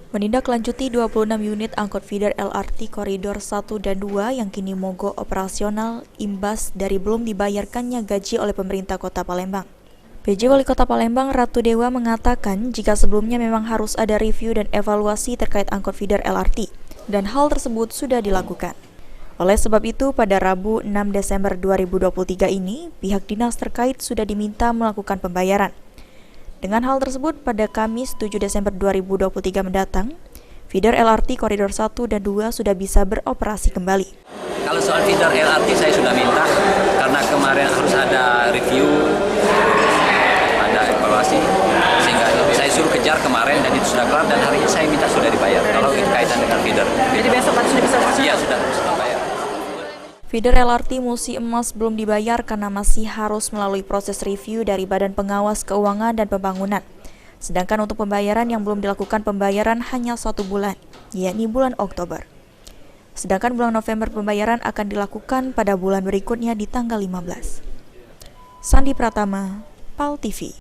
Menindaklanjuti 26 unit angkot feeder LRT Koridor 1 dan 2 yang kini mogok operasional imbas dari belum dibayarkannya gaji oleh pemerintah Kota Palembang. PJ Wali Kota Palembang Ratu Dewa mengatakan jika sebelumnya memang harus ada review dan evaluasi terkait angkot feeder LRT, dan hal tersebut sudah dilakukan. Oleh sebab itu, pada Rabu 6 Desember 2023 ini, pihak dinas terkait sudah diminta melakukan pembayaran. Dengan hal tersebut, pada Kamis 7 Desember 2023 mendatang, feeder LRT Koridor 1 dan 2 sudah bisa beroperasi kembali. Kalau soal feeder LRT saya sudah minta, karena kemarin harus ada review, ada evaluasi, sehingga saya suruh kejar kemarin dan itu sudah kelar, dan hari ini saya minta sudah dibayar. Kalau itu kaitan dengan feeder. Jadi besok kan sudah bisa? Iya, sudah dibayar. Feeder LRT Musi Emas belum dibayar karena masih harus melalui proses review dari Badan Pengawas Keuangan dan Pembangunan. Sedangkan untuk pembayaran yang belum dilakukan pembayaran hanya 1 bulan, yakni bulan Oktober. Sedangkan bulan November pembayaran akan dilakukan pada bulan berikutnya di tanggal 15. Sandi Pratama, PAL TV.